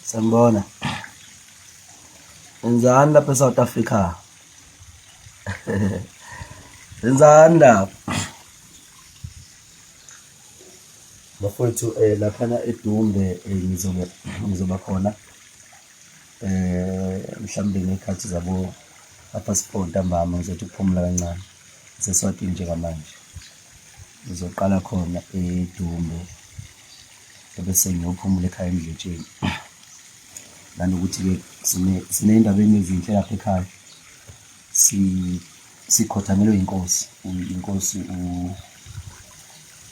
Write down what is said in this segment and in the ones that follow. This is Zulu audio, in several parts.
Sanibona. Wenzani lapha eSouth Africa? Wenzani lapha? Bafowethu laphana eDumbe ngizoba khona mhlawumbe ngekhathi zabo apha ntambama ngizothi ukuphumula kancane seSwatini njengamanje. Ngizoqala khona eDumbe bese ngiyophumula ekhaya eMdletshe. Nanokuthi-ke siney'ndaba ezinhle lapha ekhaya. Sikhothamelwe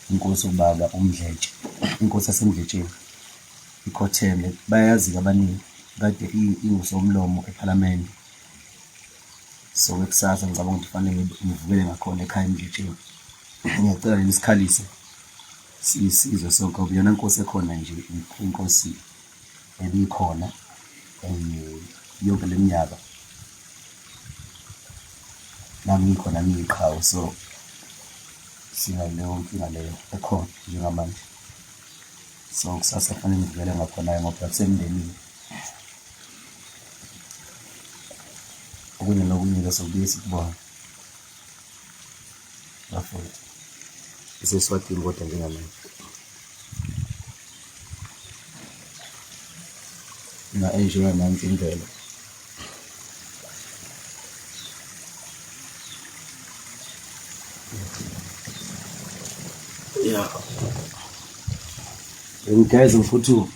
inkosi ubaba uMdletshe, inkosi yaseMdletsheni ikhotheme. Bayayazi-ke abaningi kade ingusomlomo ephalamende. So kusasa ngicabanga ukuthi kufanele ngivukele ngakhona ekhaya eMdletsheni. Ngiyacela nini sikhalise sizwe sonke akuyona nkosi ekhona nje, inkosi ebikhona yonke le minyaka nami ngikhona ngiyiqhawe. So sinaleyo nkinga leyo ekhona njengamanje. So kusasa kufanele ngivukele ngakhona ngoba kusemndenini. Okunye nokunye sokubuye sikubona bafowethu iseSwatini kodwa njengamanje. Enjoy nansi imvelo. Yeah. Ngigeza mfuthu.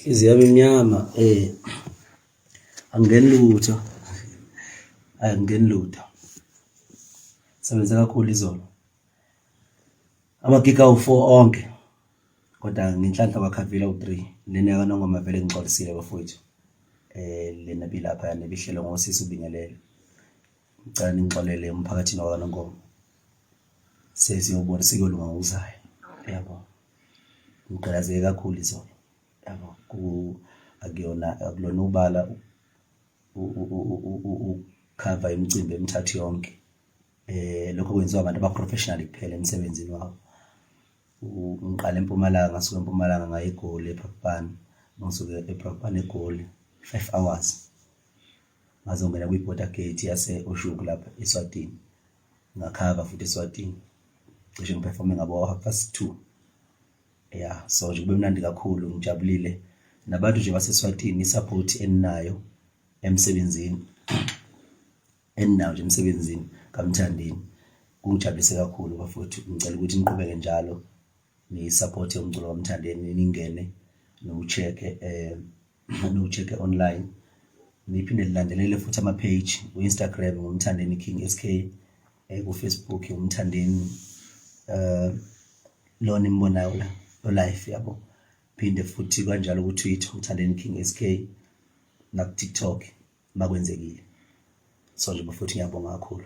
Inhliziyo yami imnyama, angingeni lutho. Sebenze kakhulu izolo. Amagigi awu-4 onke. Kodwa ngenhlanhla kwaKhavila u3. Lena yaNongoma vele ngixolisile bafowethu. Lena bilapha nebihlelo ngosisi uBingelele. Ngicela ningixolele emphakathini wakwaNongoma. Sesiyobona sikolunga ngokuzayo. Yabo. Ngigqilazeke kakhulu izolo. Yabo. Akulona ubala ukhava imicimbi emithathu yonke. Lokho kwenziwa abantu abaprofessional kuphela emsebenzini wabo. Ngiqala eMpumalanga, ngasuka eMpumalanga ngaye eGoli ePhakupani. Ngisuke ePhakupani eGoli 5 hours. Ngazongena kwi-border gate yase-Oshoek lapha eSwatini. Ngakhava futhi eSwatini. Cishe ngiperforme ngabo 2:30. Yeah, so nje kube mnandi kakhulu, ngijabulile. Nabantu nje baseSwatini isupport eninayo emsebenzini. Eninayo nje emsebenzini kaMthandeni. Kungijabulise kakhulu bafowethu. Ngicela ukuthi niqhubeke njalo ni support umculo kaMthandeni, ningene no-check online. Niphinde lilandelele futhi ama-page ku-Instagram ngumthandeni King SK, ku-Facebook ngumthandeni lona imbonayo la live yabo. Phinde futhi kanjalo ku-Twitter umthandeni King SK, naku-TikTok makwenzekile. So nje futhi ngiyabonga kakhulu.